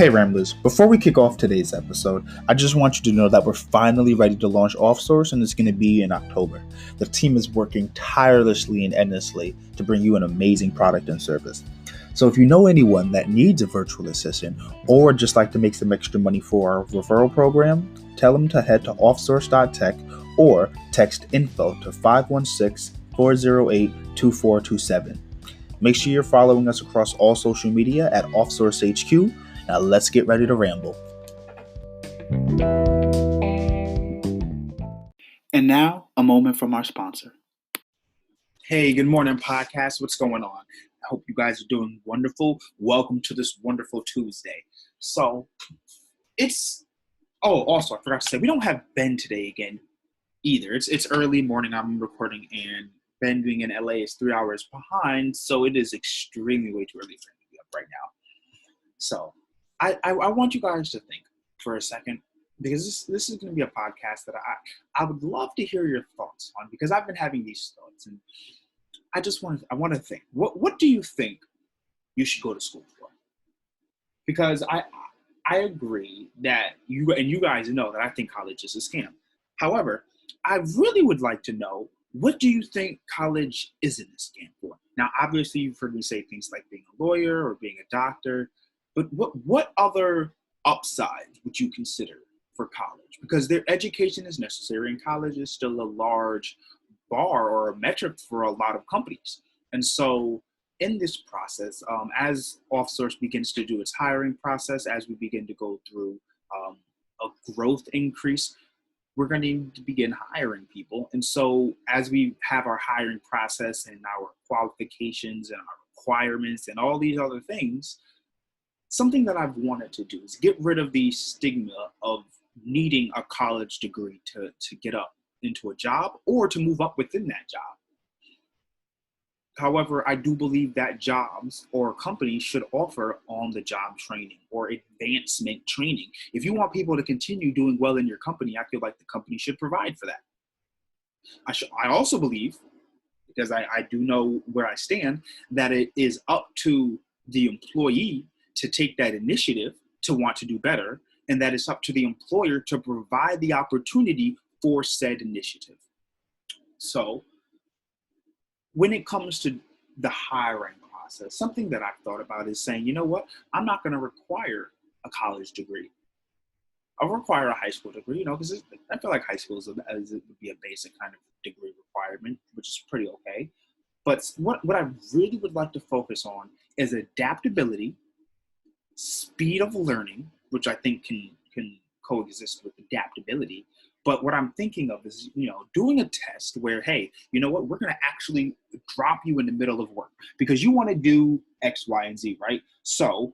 Hey Ramblers, before we kick off today's episode, I just want you to know that we're finally ready to launch OffSource and it's going to be in October. The team is working tirelessly and endlessly to bring you an amazing product and service. So if you know anyone that needs a virtual assistant or just like to make some extra money for our referral program, tell them to head to offsource.tech or text info to 516-408-2427. Make sure you're following us across all social media at OffSourceHQ. Now let's get ready to ramble. And now, a moment from our sponsor. Hey, good morning, podcast. What's going on? I hope you guys are doing wonderful. Welcome to this wonderful Tuesday. So, also, I forgot to say, we don't have Ben today again either. It's early morning, I'm recording, and Ben being in LA is 3 hours behind, so it is extremely way too early for him to be up right now. So, I want you guys to think for a second, because this is going to be a podcast that I would love to hear your thoughts on, because I've been having these thoughts, and I want to think, what do you think you should go to school for? Because I agree that you guys know that I think college is a scam. However, I really would like to know, what do you think college isn't a scam for? Now, obviously, you've heard me say things like being a lawyer or being a doctor, but what other upsides would you consider for college? Because their education is necessary, and college is still a large bar or a metric for a lot of companies. And so in this process, as OffSource begins to do its hiring process, as we begin to go through a growth increase, we're going to need to begin hiring people. And so as we have our hiring process and our qualifications and our requirements and all these other things, something that I've wanted to do is get rid of the stigma of needing a college degree to get up into a job or to move up within that job. However, I do believe that jobs or companies should offer on-the-job training or advancement training. If you want people to continue doing well in your company, I feel like the company should provide for that. I also believe, because I do know where I stand, that it is up to the employee to take that initiative to want to do better, and that it's up to the employer to provide the opportunity for said initiative. So when it comes to the hiring process, something that I've thought about is saying, you know what, I'm not going to require a college degree. I'll require a high school degree, because I feel like high school would be a basic kind of degree requirement, which is pretty okay. But what I really would like to focus on is adaptability, speed of learning, which I think can coexist with adaptability. But what I'm thinking of is, doing a test where, hey, you know what, we're going to actually drop you in the middle of work because you want to do X, Y, and Z, right? So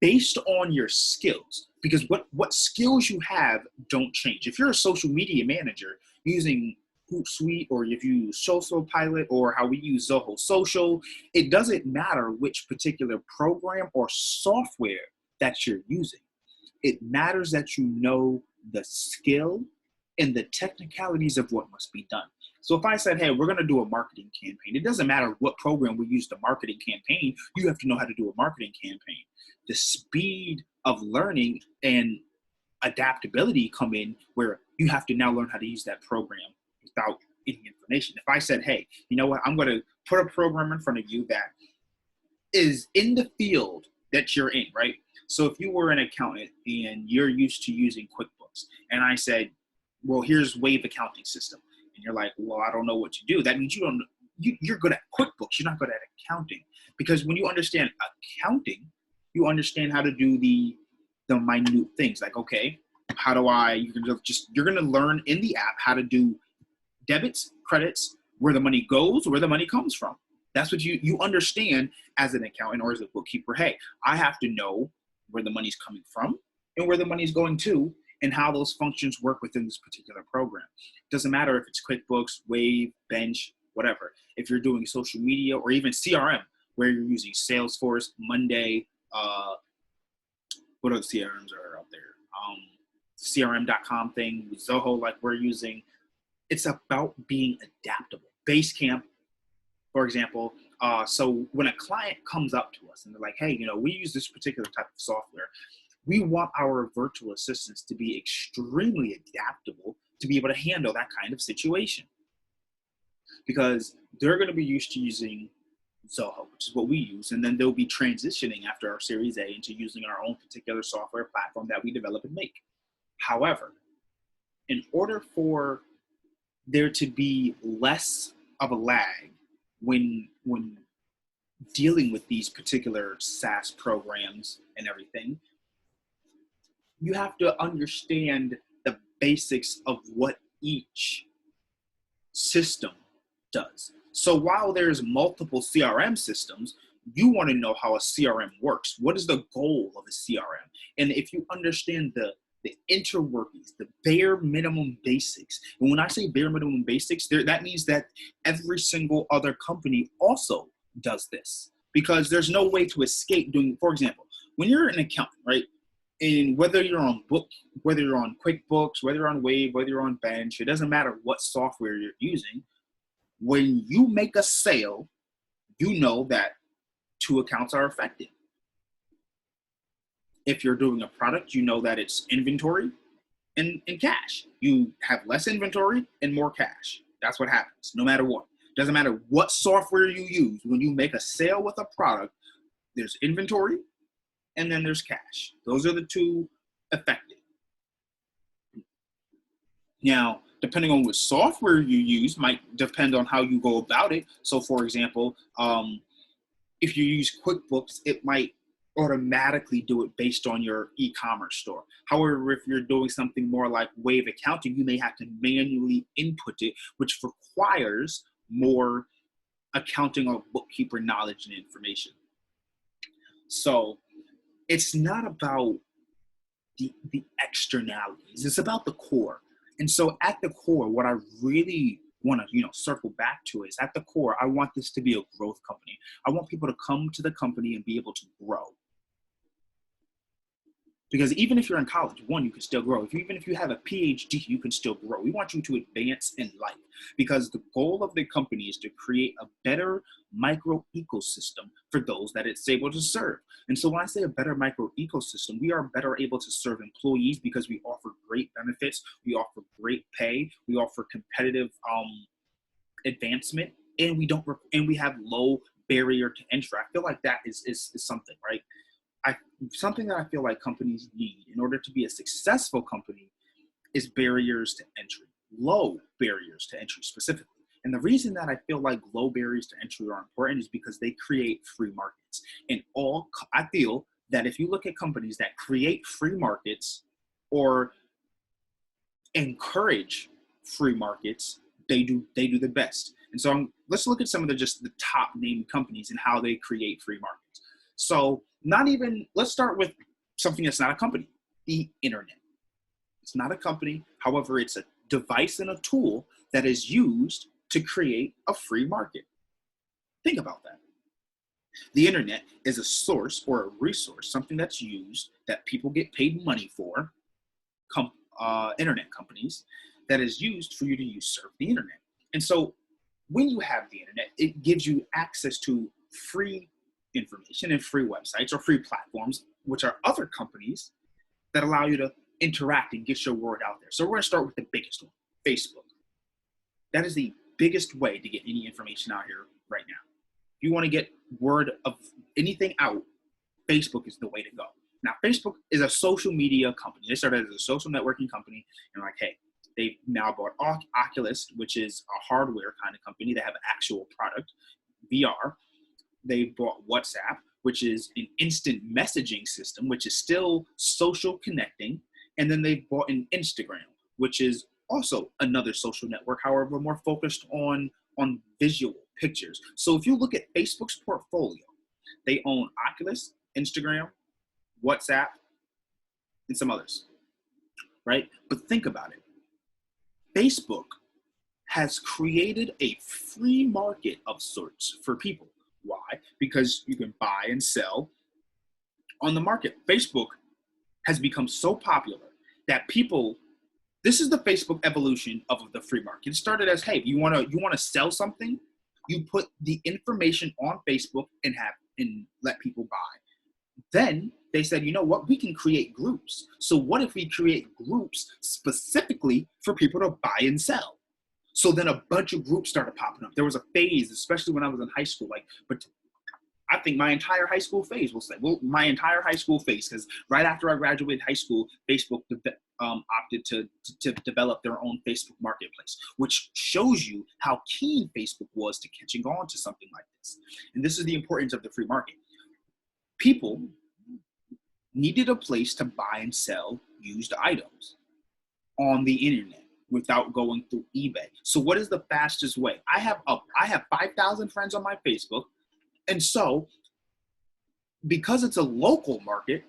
based on your skills, because what skills you have don't change. If you're a social media manager using Hootsuite, or if you use Social Pilot, or how we use Zoho Social, it doesn't matter which particular program or software that you're using. It matters that you know the skill and the technicalities of what must be done. So if I said, hey, we're going to do a marketing campaign, it doesn't matter what program we use to marketing campaign, you have to know how to do a marketing campaign. The speed of learning and adaptability come in where you have to now learn how to use that program without any information. If I said, hey, you know what, I'm going to put a program in front of you that is in the field that you're in, right? So if you were an accountant and you're used to using QuickBooks, and I said, well, here's Wave accounting system, and you're like, well, I don't know what to do. That means you're good at QuickBooks. You're not good at accounting, because when you understand accounting, you understand how to do the minute things. Like, okay, how do you're going to learn in the app how to do debits, credits, where the money goes, where the money comes from. That's what you understand as an accountant or as a bookkeeper. Hey, I have to know where the money's coming from and where the money's going to, and how those functions work within this particular program. It doesn't matter if it's QuickBooks, Wave, Bench, whatever. If you're doing social media or even CRM, where you're using Salesforce, Monday, what other CRMs are out there? CRM.com thing, Zoho, like we're using. It's about being adaptable. Basecamp, for example. So when a client comes up to us and they're like, hey, we use this particular type of software, We want our virtual assistants to be extremely adaptable to be able to handle that kind of situation, because they're going to be used to using Zoho, which is what we use, and then they'll be transitioning after our Series A into using our own particular software platform that we develop and make. However, in order for there to be less of a lag when dealing with these particular SaaS programs and everything, you have to understand the basics of what each system does. So while there's multiple CRM systems, you want to know how a CRM works. What is the goal of a CRM? And if you understand the interworkings, the bare minimum basics, and when I say bare minimum basics, that means that every single other company also does this, because there's no way to escape doing, for example, when you're an accountant, right? And whether you're on whether you're on QuickBooks, whether you're on Wave, whether you're on Bench, it doesn't matter what software you're using. When you make a sale, you know that two accounts are affected. If you're doing a product, you know that it's inventory and cash. You have less inventory and more cash. That's what happens, no matter what. Doesn't matter what software you use. When you make a sale with a product, there's inventory and then there's cash. Those are the two affected. Now, depending on which software you use might depend on how you go about it. So for example, if you use QuickBooks, it might automatically do it based on your e-commerce store. However, if you're doing something more like Wave Accounting, you may have to manually input it, which requires more accounting or bookkeeper knowledge and information. So it's not about the externalities, it's about the core. And so at the core, what I really want to circle back to is, at the core, I want this to be a growth company. I want people to come to the company and be able to grow. Because even if you're in college, one, you can still grow. Even if you have a PhD, you can still grow. We want you to advance in life, because the goal of the company is to create a better micro ecosystem for those that it's able to serve. And so when I say a better micro ecosystem, we are better able to serve employees because we offer great benefits, we offer great pay, we offer competitive advancement, and we have low barrier to entry. I feel like that is something, right? Something that I feel like companies need in order to be a successful company is barriers to entry, low barriers to entry specifically. And the reason that I feel like low barriers to entry are important is because they create free markets. And I feel that if you look at companies that create free markets or encourage free markets, they do the best. And so let's look at some of the top named companies and how they create free markets. So let's start with something that's not a company, the internet. It's not a company. However, it's a device and a tool that is used to create a free market. Think about that. The internet is a source or a resource, something that's used, that people get paid money for, internet companies, that is used for you to serve the internet. And so when you have the internet, it gives you access to free information and free websites or free platforms, which are other companies that allow you to interact and get your word out there. So we're going to start with the biggest one, Facebook. That is the biggest way to get any information out here right now. If you want to get word of anything out, Facebook is the way to go. Now, Facebook is a social media company. They started as a social networking company, and they've now bought Oculus, which is a hardware kind of company. They have an actual product, VR. They bought WhatsApp, which is an instant messaging system, which is still social connecting. And then they bought an Instagram, which is also another social network, however, more focused on visual pictures. So if you look at Facebook's portfolio, they own Oculus, Instagram, WhatsApp, and some others, right? But think about it. Facebook has created a free market of sorts for people. Why? Because you can buy and sell on the market. Facebook has become so popular that this is the Facebook evolution of the free market. It started as, hey, you want to sell something, you put the information on Facebook and let people buy. Then they said, you know what, we can create groups. So what if we create groups specifically for people to buy and sell? So then a bunch of groups started popping up. There was a phase, especially when I was in high school, but I think my entire high school phase, my entire high school phase, because right after I graduated high school, Facebook opted to develop their own Facebook marketplace, which shows you how keen Facebook was to catching on to something like this. And this is the importance of the free market. People needed a place to buy and sell used items on the internet without going through eBay. So what is the fastest way? I have 5,000 friends on my Facebook. And so, because it's a local market,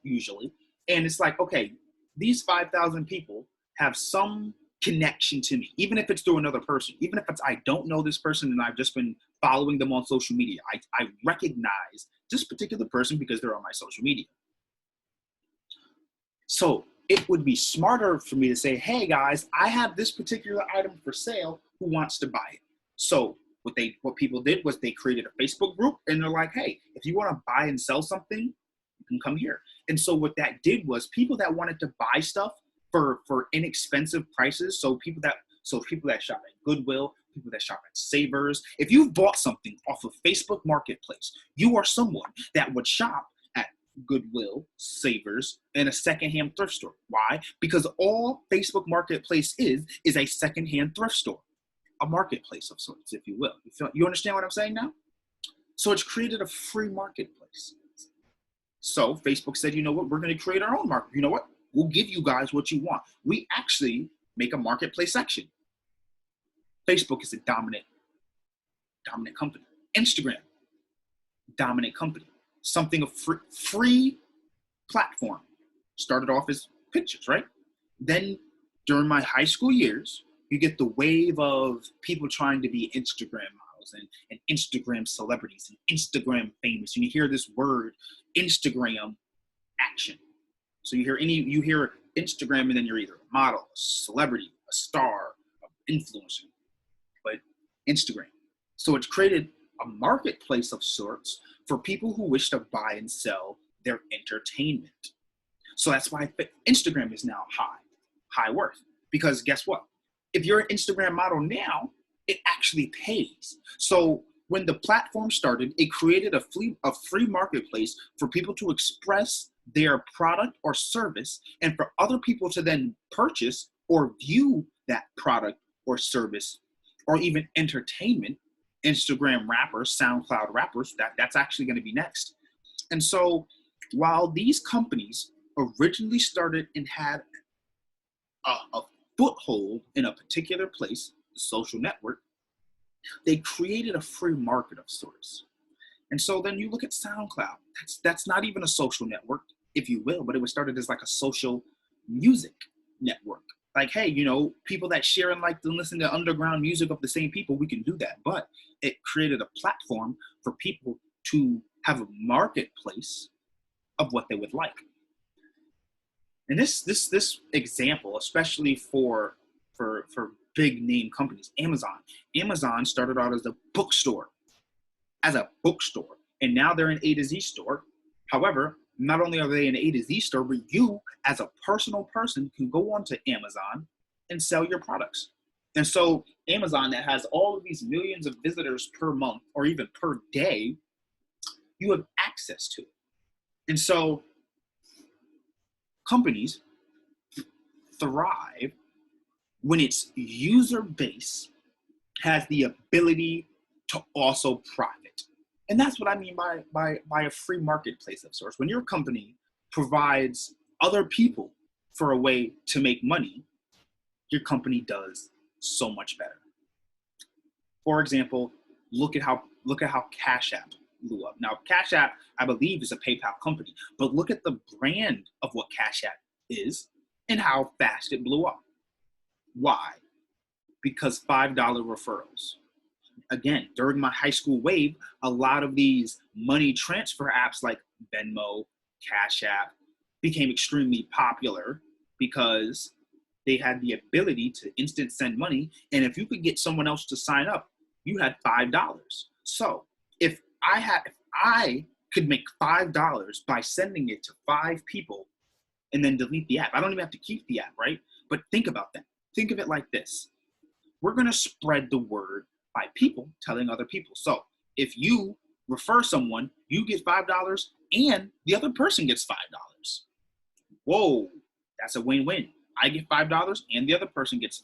usually, and it's like, okay, these 5,000 people have some connection to me, even if it's through another person, even if I don't know this person and I've just been following them on social media. I recognize this particular person because they're on my social media. So it would be smarter for me to say, hey guys, I have this particular item for sale. Who wants to buy it? So what people did was they created a Facebook group, and they're like, hey, if you want to buy and sell something, you can come here. And so what that did was people that wanted to buy stuff for inexpensive prices, so people that shop at Goodwill, people that shop at Savers, if you've bought something off of Facebook Marketplace, you are someone that would shop at Goodwill, Savers, and a secondhand thrift store. Why? Because all Facebook Marketplace is a secondhand thrift store. A marketplace of sorts, if you will. You understand what I'm saying now? So it's created a free marketplace. So Facebook said, you know what, we're going to create our own market. You know what? We'll give you guys what you want. We actually make a marketplace section. Facebook is a dominant company. Instagram, dominant company. Something a free platform. Started off as pictures, right? Then during my high school years, you get the wave of people trying to be Instagram models and Instagram celebrities and Instagram famous. And you hear this word, Instagram action. So you hear Instagram, and then you're either a model, a celebrity, a star, an influencer, but Instagram. So it's created a marketplace of sorts for people who wish to buy and sell their entertainment. So that's why Instagram is now high worth, because guess what? If you're an Instagram model now, it actually pays. So when the platform started, it created a free marketplace for people to express their product or service, and for other people to then purchase or view that product or service, or even entertainment. Instagram rappers, SoundCloud rappers, that's actually going to be next. And so while these companies originally started and had a foothold in a particular place, the social network, they created a free market of sorts. And so then you look at SoundCloud. That's not even a social network, if you will, but it was started as like a social music network. Like, hey, people that share and like to listen to underground music of the same people, we can do that. But it created a platform for people to have a marketplace of what they would like. And this example, especially for big name companies, Amazon started out as a bookstore, and now they're an A to Z store. However, not only are they an A to Z store, but you as a personal person can go onto Amazon and sell your products. And so Amazon, that has all of these millions of visitors per month or even per day, you have access to it. And so companies thrive when its user base has the ability to also profit. And that's what I mean by a free marketplace of sorts. When your company provides other people for a way to make money, your company does so much better. For example, look at how Cash App blew up. Now, Cash App, I believe, is a PayPal company, but look at the brand of what Cash App is and how fast it blew up. Why? Because $5 referrals. Again, during my high school wave, a lot of these money transfer apps like Venmo, Cash App became extremely popular because they had the ability to instant send money. And if you could get someone else to sign up, you had $5. So if I could make $5 by sending it to 5 people and then delete the app. I don't even have to keep the app, right? But think about that. Think of it like this. We're going to spread the word by people telling other people. So if you refer someone, you get $5 and the other person gets $5. Whoa, that's a win-win. I get $5 and the other person gets $5.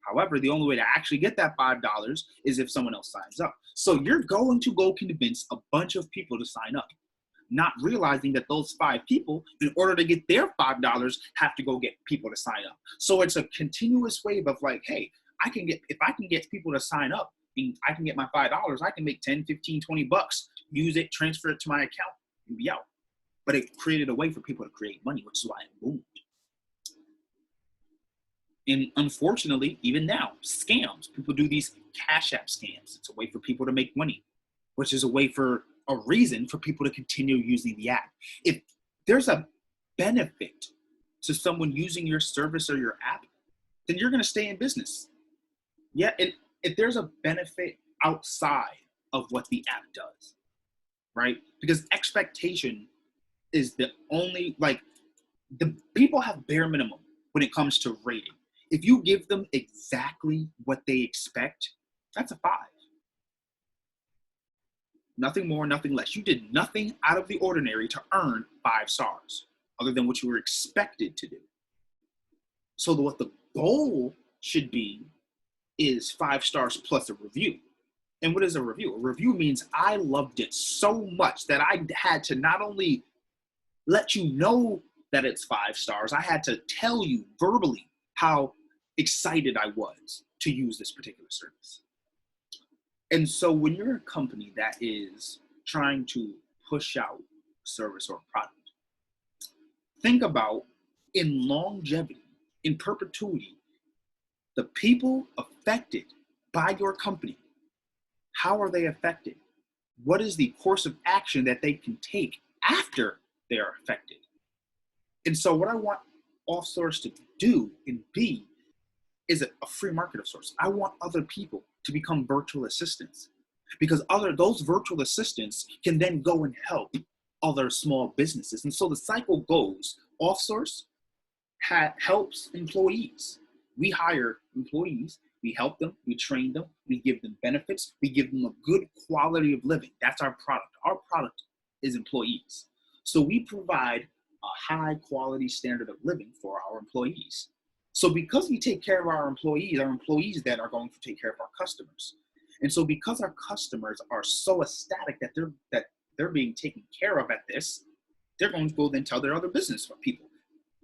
However, the only way to actually get that $5 is if someone else signs up. So you're going to go convince a bunch of people to sign up, not realizing that those 5 people, in order to get their $5, have to go get people to sign up. So it's a continuous wave of like, hey, if I can get people to sign up, and I can get my $5, I can make 10, 15, 20 bucks, use it, transfer it to my account, and be out. But it created a way for people to create money, which is why it boomed. And unfortunately, even now, scams. People do these Cash App scams. It's a way for people to make money, which is a reason for people to continue using the app. If there's a benefit to someone using your service or your app, then you're going to stay in business. Yeah, and if there's a benefit outside of what the app does, right? Because expectation is the only, the people have bare minimum when it comes to rating. If you give them exactly what they expect, that's a 5. Nothing more, nothing less. You did nothing out of the ordinary to earn 5 stars, other than what you were expected to do. So what the goal should be is 5 stars plus a review. And what is a review? A review means I loved it so much that I had to not only let you know that it's 5 stars, I had to tell you verbally how excited I was to use this particular service. And so when you're a company that is trying to push out a service or a product, think about, in longevity, in perpetuity, the people affected by your company. How are they affected? What is the course of action that they can take after they are affected? And so what I want OffSource to do and be is a free market of sorts. I want other people to become virtual assistants, because those virtual assistants can then go and help other small businesses. And so the cycle goes. OffSource helps employees. We hire employees, we help them, we train them, we give them benefits, we give them a good quality of living. That's our product. Our product is employees. So we provide a high quality standard of living for our employees. So because we take care of our employees then are going to take care of our customers. And so because our customers are so ecstatic that they're being taken care of at this, they're going to go then tell their other business people.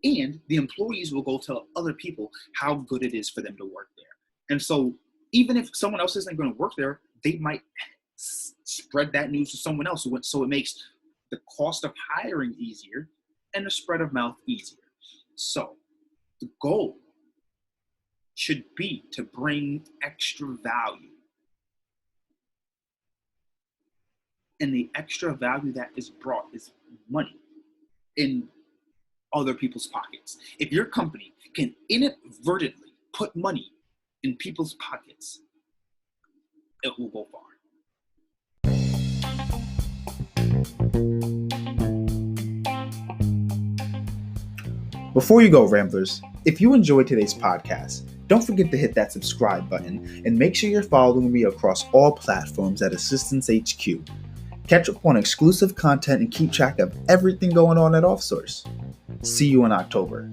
And the employees will go tell other people how good it is for them to work there. And so even if someone else isn't going to work there, they might spread that news to someone else. So it makes the cost of hiring easier and the spread of mouth easier. So the goal should be to bring extra value. And the extra value that is brought is money in other people's pockets. If your company can inadvertently put money in people's pockets, it will go far. Before you go, Ramblers, if you enjoyed today's podcast, don't forget to hit that subscribe button and make sure you're following me across all platforms at Assistance HQ. Catch up on exclusive content and keep track of everything going on at OffSource. See you in October.